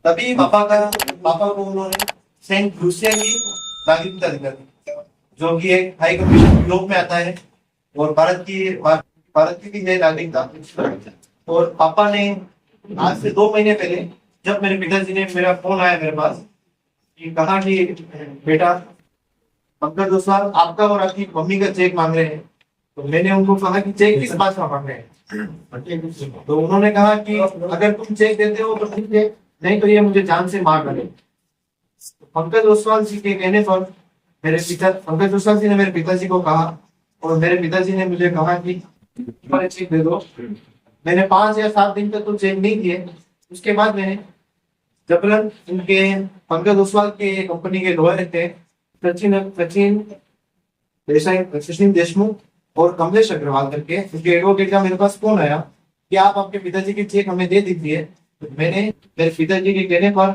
तभी पापा को उन्होंने सेंट लूसिया की नागरिकता दिला दी, जो कि एक हाई कमीशन यूरोप में आता है और भारत की भी है नागरिकता। और पापा ने आज से 2 महीने पहले, जब मेरे पिताजी ने, मेरा फोन आया मेरे पास कि कहा कि बेटा पंकज दोसांझ आपका और आपकी मम्मी का चेक मांग रहे हैं। तो मैंने उनको कहा कि चेक किस बात का मांग रहे हैं? तो उन्होंने कहा कि अगर तुम चेक देते हो तो ठीक है, नहीं तो ये मुझे जान से मार डाले। पंकज दोसांझ जी के कहने पर पंकज दोसांझ जी ने मेरे पिताजी को कहा, और मेरे पिताजी ने मुझे कहा कि चेक दे दो। मैंने 5 या 7 दिन तक तो चेक नहीं किए। उसके बाद मैंने जबरन उनके पंकज दोसांझ के कंपनी के लॉयर थे सचिन देशमुख और कमलेश अग्रवाल करके, उनके एडवोकेट का मेरे पास फोन आया कि आप आपके पिताजी की चेक हमें दे दीजिए। तो मैंने मेरे पिताजी के कहने पर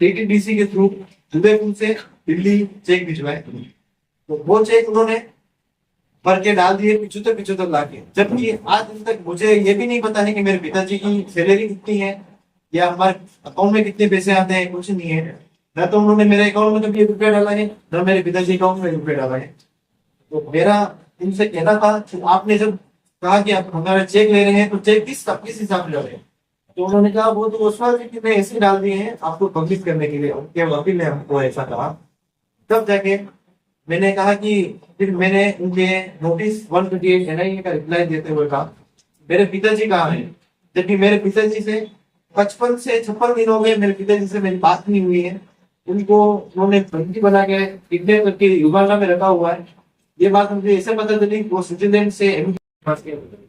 टीटीडीसी के थ्रू उदयपुर से दिल्ली चेक भिजवाए। तो वो चेक उन्होंने भर के डाल दिए 75 लाख के, जबकि आज दिन तक मुझे ये भी नहीं पता है कि मेरे पिताजी की सैलरी कितनी है या हमारे अकाउंट में कितने पैसे आते हैं, कुछ नहीं है। न तो उन्होंने मेरे अकाउंट में कभी रुपया डाला है, न मेरे पिताजी अकाउंट में रुपया डाला है। तो मेरा इनसे कहना था कि आपने जब कहा कि आप हमारा चेक ले रहे हैं तो चेक किस हिसाब से ले रहे हैं? तो उन्होंने कहा वो तो उस वक्त ने ऐसे डाल दिए हैं आपको पब्लिश करने के लिए, उनके वकील ने हमको ऐसा कहा। तब जाके मैंने कहा कि फिर मैंने उनके नोटिस 128 NIA का रिप्लाई देते हुए कहा मेरे पिताजी कहाँ हैं? जबकि मेरे पिताजी से 55 से 56 दिन हो गए मेरे पिताजी से मेरी बात नहीं हुई है। उनको उन्होंने बंदी बना के किडनैप करके युगांडा में रखा हुआ है। ये बात मुझे ऐसे पता चली, वो स्विट्जरलैंड से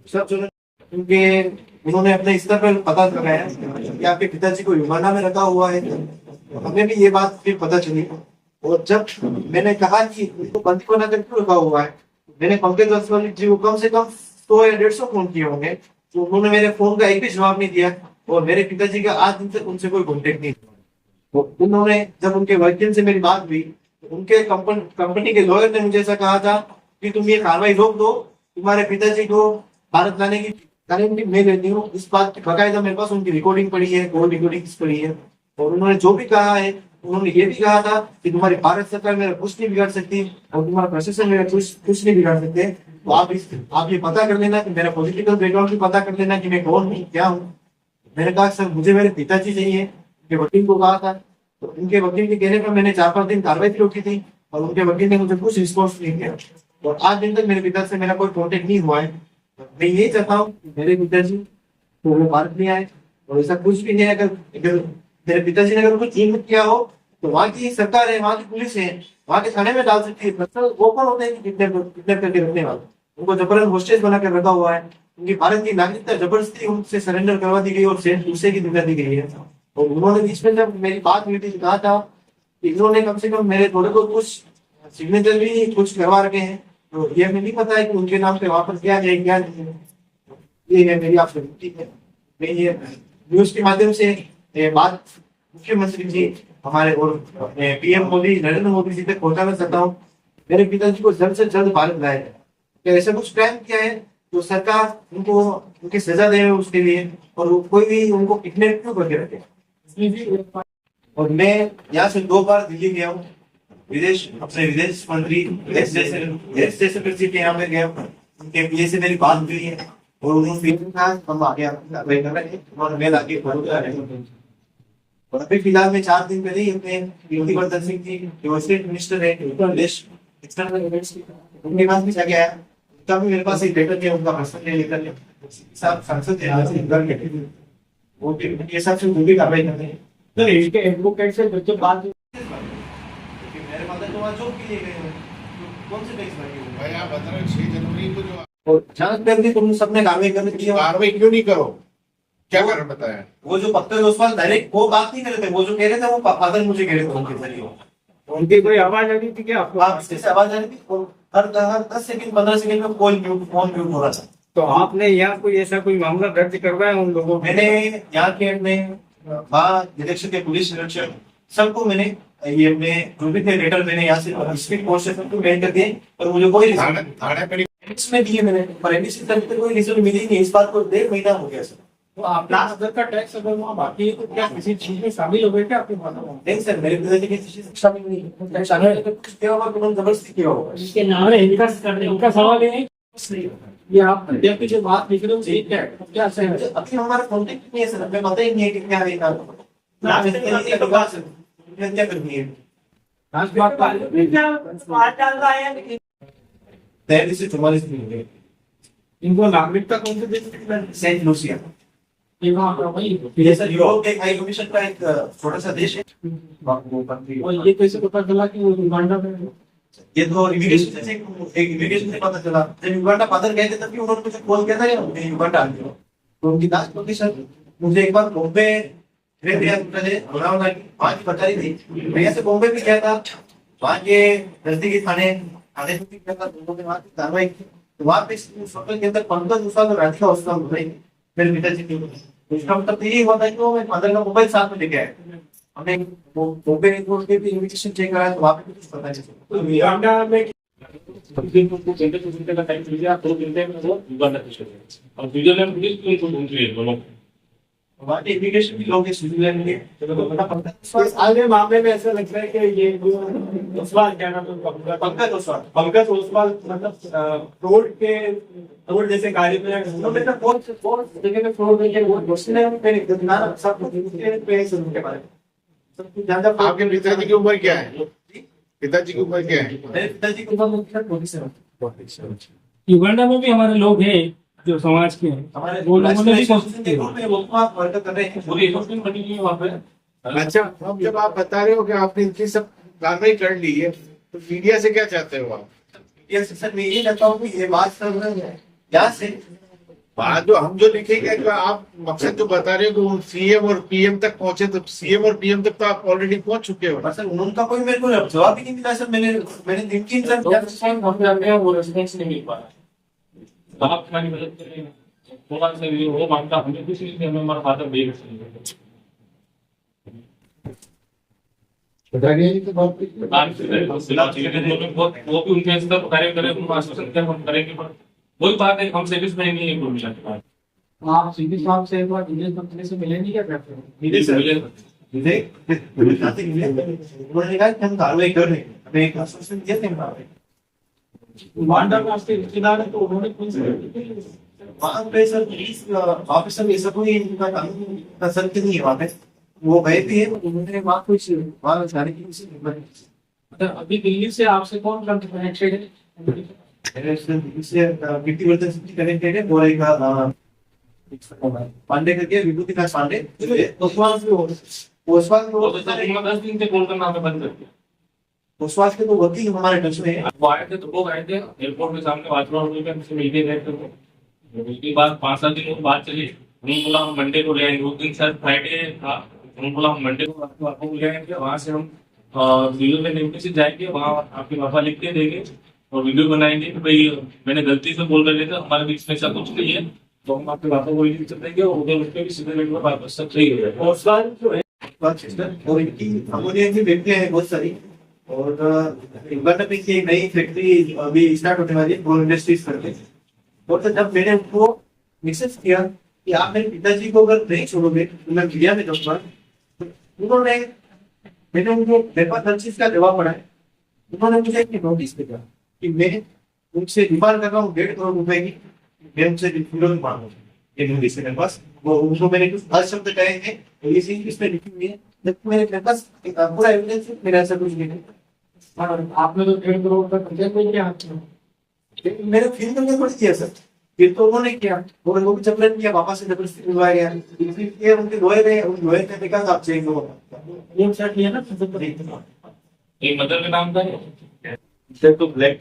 सब उनके उन्होंने अपने स्तर पर पता लगाया कि आपके पिताजी को युगांडा में रखा हुआ है। हमें भी ये बात फिर पता चली। और जब मैंने कहा कि उनको बंदी बना कर क्यों रखा हुआ है, मैंने पंकज दोसांझ जी को कम से कम 100 या 150 फोन किए होंगे, तो उन्होंने मेरे फोन का एक भी जवाब नहीं दिया। और मेरे पिताजी का आज दिन तक उनसे कोई कॉन्टेक्ट नहीं। तो उन्होंने जब उनके वकील से मेरी बात हुई, तो उनके कंपनी के लॉयर ने मुझे ऐसा कहा था कि तुम ये कार्रवाई रोक दो, तुम्हारे पिताजी को भारत लाने की गारंटी मैं लेती हूँ। इस बात की बाकायदा मेरे पास उनकी रिकॉर्डिंग पड़ी है, कॉल रिकॉर्डिंग पड़ी है। और उन्होंने जो भी कहा है, उन्होंने ये भी कहा था कि तुम्हारी भारत सरकार मेरा कुछ नहीं बिगाड़ सकती और तुम्हारा प्रशासन मेरा कुछ नहीं बिगाड़ सकते। तो आप ये पता कर लेना कि मेरा पॉलिटिकल बैकग्राउंड भी पता कर लेना कि मैं कौन हूँ, क्या हूँ। मैंने कहा सर मुझे मेरे पिताजी चाहिए। उनके वकील को कहा था, तो उनके वकील के कहने पर मैंने 4-5 दिन कार्रवाई रोकी थी और उनके वकील ने मुझे कुछ रिस्पॉन्स नहीं किया। और आज दिन तक मेरे पिता से मेरा कोई कॉन्टेक्ट नहीं हुआ है। मैं यही चाहता हूँ मेरे पिताजी तो वो भारत नहीं आए, और ऐसा कुछ भी नहीं है। अगर मेरे पिताजी ने अगर कुछ ईमेल किया हो तो वहाँ की सरकार है, वहाँ की पुलिस है, वहाँ के थाने में डाल सकती है। वो कौन होते हैं किडनैप करके रखने वाले? उनको जबरदस्त होस्टेज बना कर रखा हुआ है। उनकी भारत की नागरिकता जबरदस्ती उनसे सरेंडर करवा दी गई और दूसरे की दिला दी गई है। और उन्होंने बीच में जब मेरी बात हुई थी कहा था कि इन्होंने कम से कम मेरे थोड़े बहुत कुछ सिग्नेचर भी कुछ करवा रखे हैं। तो ये हमें नहीं पता है कि उनके नाम पे वापस क्या है क्या नहीं है। ये है मेरी आपसे विनती है। मैं ये न्यूज के माध्यम से ये बात मुख्यमंत्री जी हमारे और PM मोदी नरेंद्र मोदी जी तक पहुंचाना चाहता हूँ। मेरे पिताजी को जल्द से जल्द भारत लाया जाए। क्या ऐसा कुछ क्राइम किया है तो सरकार उनको उनकी सजा दे उसके लिए, और कोई भी उनको किडनैप क्यों करके रखे। और मैं यहाँ से 2 बार दिल्ली गया हूँ, अपने विदेश मंत्री एस जयशंकर जी के यहाँ पे गया हूँ। उनके PA से मेरी बात हुई है और उन्होंने हम आगे और मैं आगे और अभी फिलहाल में 4 दिन पहले ही अपने कीर्तिवर्धन सिंह जी जो स्टेट मिनिस्टर है उनके पास भी जाके आया। उनका भी मेरे पास एक लेटर है, उनका पर्सनल लेकर साहब सांसद है वो के साथ से भी कार्रवाई करते हैं। तो इसके एडवोकेट से जो बात मेरे फादर तो वहाँ जॉब के लिए गए हैं, कौन से टैक्स भरे हैं भाई? आप 6 जनवरी को जो और जांच कर दी तुम सबने कार्रवाई करने की, कार्रवाई क्यों नहीं करो? क्या कारण बताया? वो जो पंकज दोसांझ डायरेक्ट वो बात नहीं कर रहे थे, वो जो कह रहे थे वो फादर मुझे कह रहे थे उनके जरिए। उनकी कोई आवाज आ रही थी क्या आपको? आपसे आवाज आ रही थी, हर 10 सेकंड 15 सेकंड में फोन म्यूट हो रहा था। तो आपने यहाँ कोई ऐसा कोई मामला दर्ज करवाया उन लोगों? मैंने यहाँ के निरीक्षक के पुलिस निरीक्षक सबको मैंने ये अपने जो भी थे लेटर मैंने यहाँ से स्पीड पोस्ट से सबको मेल कर दिए, और मुझे कोई थाने पे इसमें दिए मैंने, पर एनडीसी तक कोई रिजल्ट मिली नहीं। इस बात को 1.5 महीना हो गया सर। तो आपके अदर का टैक्स अगर वहाँ बाकी है तो क्या किसी चीज में शामिल हो गए क्या आपको पता हो? नहीं सर, मेरे पिताजी किसी चीज में शामिल नहीं है। टैक्स शामिल है तो कुछ किया होगा तो उन्होंने जबरदस्ती किया होगा। इसके नाम है इनका सवाल है ये आप जब जो बात लिख रहे हो ये क्या है? क्या सही है? अभी हमारा कॉन्टेक्ट नहीं है सर, हमें पता ही नहीं है कि क्या है ना क्या करनी है। आज बात बात डाल रहा है 43 से 44 दिन हुए। इनको नागरिकता कौन से देश में? सेंट लूसिया, ये वहाँ पर वही ये सर यूरोप के हाई कमीशन का एक छोटा सा देश है। वो country- और ये कैसे पता चला कि वो युगांडा में है? ये तो इमिग्रेशन से एक इमिग्रेशन से पता चला। जब युगांडा फादर गए थे तभी उन्होंने मुझे कॉल किया था या मैं युगांडा आ गया। तो उनकी लास्ट लोकेशन मुझे एक बार बॉम्बे पहले वहाँ की बता रही थी। मैं यहाँ से बॉम्बे भी गया था, वहाँ के नजदीकी थाने से भी गया था, दोनों ने वहाँ की कार्रवाई की। तो वहाँ पे इस होटल के अंदर 15 साल राधिका हॉस्पिटल हो गई मेरे पिताजी की। तो इसका मतलब यही हुआ था कि वो मेरे फादर का मोबाइल साथ में लेके आए। हमने वो बॉम्बे एयरपोर्ट पे भी इमिग्रेशन चेक कराया तो वहाँ पे भी कुछ पता नहीं चला। तो युगांडा में दिन को कुछ घंटे का टाइम लीजिए आप 2 घंटे में वो युगांडा से चले जाएंगे। और स्विट्जरलैंड पुलिस भी उनको ढूंढ रही है दोनों। वहाँ के इमिग्रेशन भी लोग स्विट्जरलैंड के तो पता पड़ता है। इस आगे मामले में ऐसा लगता है कि ये जो ओसवाल क्या नाम है उनका? पंकज ओसवाल। पंकज ओसवाल मतलब रोड जैसे कार्य में तो मेरा बहुत जगह पे फ्रॉड है, वो क्वेश्चन है मैंने कितना सब कुछ पे सुनने के बारे में सब कुछ जानता। आपके पिताजी की उम्र क्या है? पिताजी की उम्र क्या है? मेरे पिताजी को उम्र मुझे 47। युगांडा में भी हमारे लोग हैं जो समाज के हैं। हमारे वो लोगों ने भी वो आप वर्क कर रहे हैं पूरी एसोसिएशन बनी हुई है वहाँ पे। अच्छा, अब जब आप बता रहे हो कि आपने इनकी सब कार्रवाई कर ली है तो मीडिया से क्या चाहते हो आप? ये सर मैं ये कहता हूँ कि ये बात सर क्या से बात जो हम जो लिखेंगे कि आप मकसद जो बता रहे हो कि वो सीएम और पीएम तक पहुंचे, तो सीएम और पीएम तक तो आप ऑलरेडी पहुंच चुके हो। पर सर उनका कोई मेरे को जवाब ही नहीं मिला सर। मैंने दिन की सर लोग रेस्पॉन्स हम जाते हैं वो रेस्पॉन्स नहीं मिल पा रहा है। आप हमारी मदद करें थोड़ा सा ये वो मामला हमें कुछ नहीं, हमें हमारा फादर भेज वो भी उनके स्तर कार्य करें, उनको आश्वासन कर हम करेंगे। पर वही बात है, हम सर्विस में नहीं है प्रोविजन के बाद। आप सीधी साहब से एक बार विजय कंपनी से मिलेंगे क्या करते हैं? उन्होंने कहा कि हम कार्रवाई कर रहे हैं, हमें एक आश्वासन दिया था। युगांडा में आपके रिश्तेदार है तो उन्होंने कौन से वहाँ पे सर पुलिस ऑफिसर ये सब कोई इनका कानून का सर नहीं है। वहाँ पे वो गए भी है, उन्होंने वहाँ कुछ वहाँ जाने की किसी मतलब अभी दिल्ली से आपसे कौन कनेक्टेड है? से कीर्तिवर्धन कनेक्टेड है। वो एक पांडे करके विभूतिनाथ पांडे ओसवाल के ओसवाल वो तो सर 10 दिन से कॉल करना हमें बंद कर दिया। ओसवाल के तो वकील हमारे टच में है। वो आए थे तो लोग आए थे एयरपोर्ट के सामने वातावरण में हमसे मिलके गए थे। उसके बाद 5-7 दिन वो बात चली। उन्होंने बोला हम मंडे को ले आएंगे। उस दिन सर फ्राइडे था, उन्होंने बोला हम मंडे को आपको ले आएंगे। वहाँ से हम वीडियो में लिंक से जाएंगे, वहाँ आपके पापा लिख के देंगे और वीडियो बनाएंगे कि भाई मैंने गलती से बोल रहे थे, हमारे बीच में ऐसा कुछ नहीं है, तो हम आपके पापा को लिख देंगे और उधर उस पर भी सीधे में वापस सब सही हो जाएगा। ओसवाल जो है और इनकी अमोनिया की फैक्ट्रियां हैं बहुत सारी। और युगांडा में की एक नई फैक्ट्री अभी स्टार्ट होने वाली है, गोल इंडस्ट्रीज करके। और तो जब मैंने उनको मैसेज किया कि आप मेरे पिताजी को अगर नहीं छोड़ोगे तो मैं मीडिया में जाऊंगा, तो उन्होंने मैंने उनको मेरे पास हर चीज का जवाब पड़ा है। उन्होंने मुझे एक नोटिस भेजा कि मैं उनसे डिमांड कर रहा हूँ 1.5 करोड़ रुपए की, मैं उनसे विरोध मांगू। ये नोटिस है मेरे पास, वो उनको मैंने कुछ हर शब्द कहे हैं तो ये चीज इसमें लिखी हुई है। जबकि मेरे पास पूरा एविडेंस है, मेरा ऐसा कुछ नहीं है। आपने तो 1.5 करोड़ का खर्चा नहीं किया मेरे फील करके थोड़ी किया सर, फिर तो उन्होंने किया और वो भी चपलन किया, पापा से जबरदस्ती दिलवाया गया। ये उनके लोहे में उन लोहे का देखा आप चेंज होगा वो सेट लिया ना एक मदर का नाम था तो ब्लैक